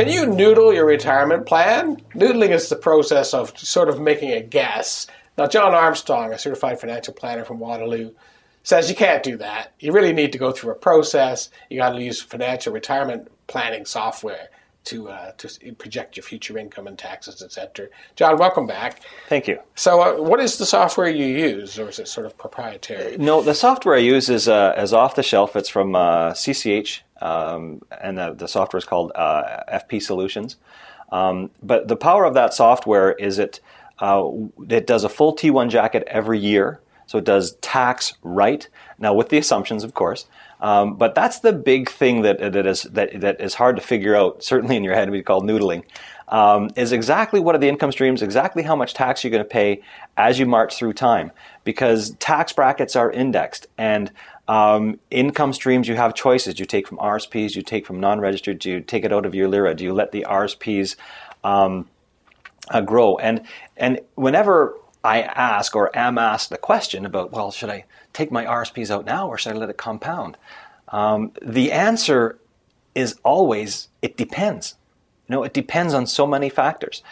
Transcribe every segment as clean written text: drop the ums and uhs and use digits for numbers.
Can you noodle your retirement plan? Noodling is the process of sort of making a guess. Now, John Armstrong, a certified financial planner from Waterloo, says you can't do that. You really need to go through a process. You got to use financial retirement planning software to project your future income and taxes, etc. John, welcome back. Thank you. So what is the software you use, or is it sort of proprietary? No, the software I use is off the shelf. It's from CCH, and the software is called FP Solutions. But the power of that software is it does a full T1 jacket every year. So it does tax right, now with the assumptions, of course. But that's the big thing that is hard to figure out, certainly in your head, we call noodling, is exactly what are the income streams, exactly how much tax you're going to pay as you march through time. Because tax brackets are indexed, and income streams, you have choices. You take from RSPs, you take from non-registered, do you take it out of your LIRA, do you let the RSPs grow? And whenever I ask or am asked the question about, well, should I take my RSPs out now or should I let it compound? The answer is always, it depends. It depends on so many factors.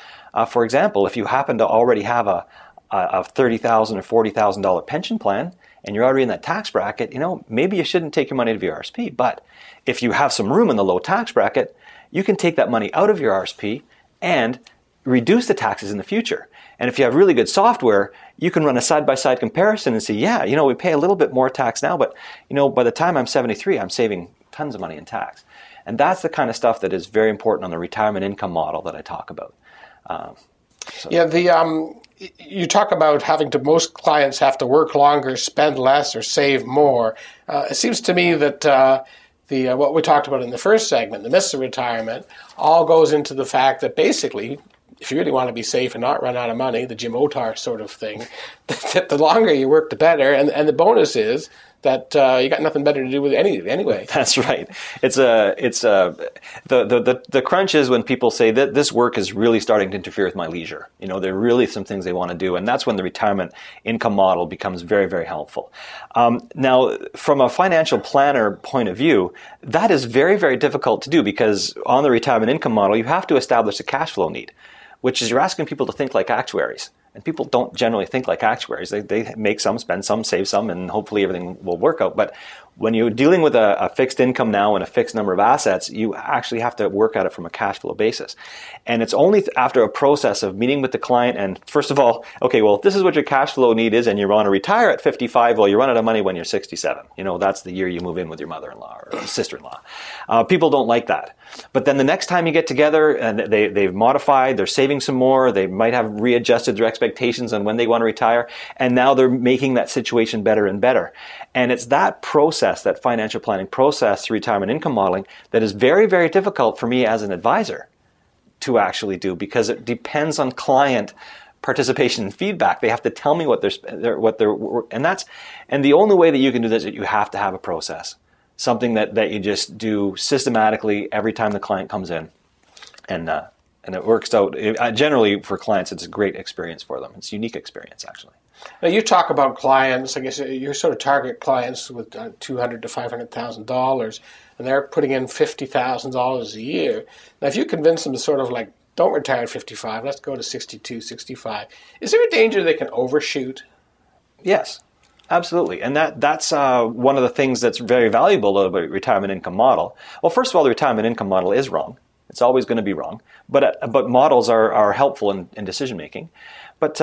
For example, if you happen to already have a $30,000 or $40,000 pension plan and you're already in that tax bracket, maybe you shouldn't take your money out of your RSP. But if you have some room in the low tax bracket, you can take that money out of your RSP and reduce the taxes in the future. And if you have really good software, you can run a side-by-side comparison and say, yeah, we pay a little bit more tax now, but by the time I'm 73, I'm saving tons of money in tax. And that's the kind of stuff that is very important on the retirement income model that I talk about. You talk about most clients have to work longer, spend less, or save more. It seems to me that what we talked about in the first segment, the myths of retirement, all goes into the fact that basically, if you really want to be safe and not run out of money, the Jim Otar sort of thing, that the longer you work, the better. And the bonus is that you got nothing better to do with it anyway. That's right. The crunch is when people say that this work is really starting to interfere with my leisure. There are really some things they want to do, and that's when the retirement income model becomes very, very helpful. Now, from a financial planner point of view, that is very, very difficult to do because on the retirement income model, you have to establish a cash flow need, which is you're asking people to think like actuaries. And people don't generally think like actuaries. They make some, spend some, save some, and hopefully everything will work out. But when you're dealing with a fixed income now and a fixed number of assets, you actually have to work at it from a cash flow basis. And it's only after a process of meeting with the client and, first of all, okay, well, if this is what your cash flow need is and you want to retire at 55, well, you run out of money when you're 67. That's the year you move in with your mother-in-law or sister-in-law. People don't like that. But then the next time you get together and they've modified, they're saving some more, they might have readjusted their expectations on when they want to retire, and now they're making that situation better and better. And it's that process, that financial planning process through retirement income modeling, that is very, very difficult for me as an advisor to actually do because it depends on client participation and feedback. They have to tell me what and the only way that you can do this is that you have to have a process. Something that you just do systematically every time the client comes in. And it works out. Generally, for clients, it's a great experience for them. It's a unique experience, actually. Now, you talk about clients, I guess you sort of target clients with $200,000 to $500,000, and they're putting in $50,000 a year. Now, if you convince them to sort of like, don't retire at 55, let's go to 62, 65, is there a danger they can overshoot? Yes. Absolutely. And that's one of the things that's very valuable about the retirement income model. Well, first of all, the retirement income model is wrong. It's always going to be wrong. But models are helpful in decision making. But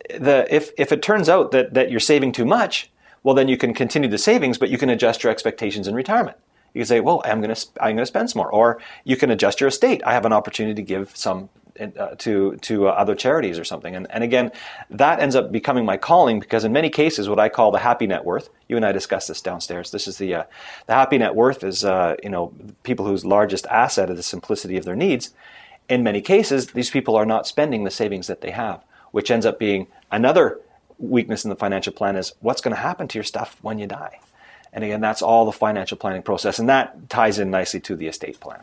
if it turns out that you're saving too much, well, then you can continue the savings, but you can adjust your expectations in retirement. You can say, well, I'm going to spend some more. Or you can adjust your estate. I have an opportunity to give some to other charities or something. And again, that ends up becoming my calling because in many cases, what I call the happy net worth, you and I discussed this downstairs. This is the happy net worth is, people whose largest asset is the simplicity of their needs. In many cases, these people are not spending the savings that they have, which ends up being another weakness in the financial plan is what's going to happen to your stuff when you die. And again, that's all the financial planning process. And that ties in nicely to the estate plan.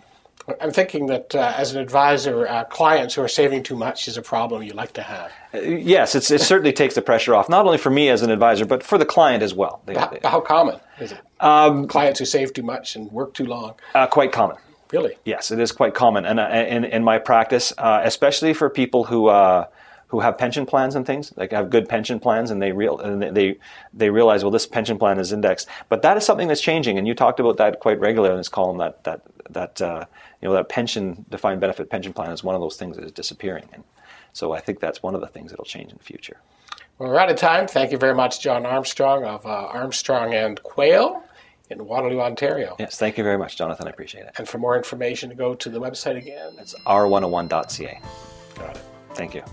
I'm thinking that as an advisor, clients who are saving too much is a problem you like to have. Yes, it certainly takes the pressure off, not only for me as an advisor, but for the client as well. How common is it? Clients who save too much and work too long? Quite common. Really? Yes, it is quite common, and in my practice, especially for people who have pension plans and things, like have good pension plans, and they realize, well, this pension plan is indexed. But that is something that's changing, and you talked about that quite regularly in this column. That pension defined benefit pension plan is one of those things that is disappearing, and so I think that's one of the things that'll change in the future. Well, we're out of time. Thank you very much, John Armstrong of Armstrong and Quayle in Waterloo, Ontario. Yes, thank you very much, Jonathan. I appreciate it. And for more information, go to the website again. It's r101.ca. Got it. Thank you.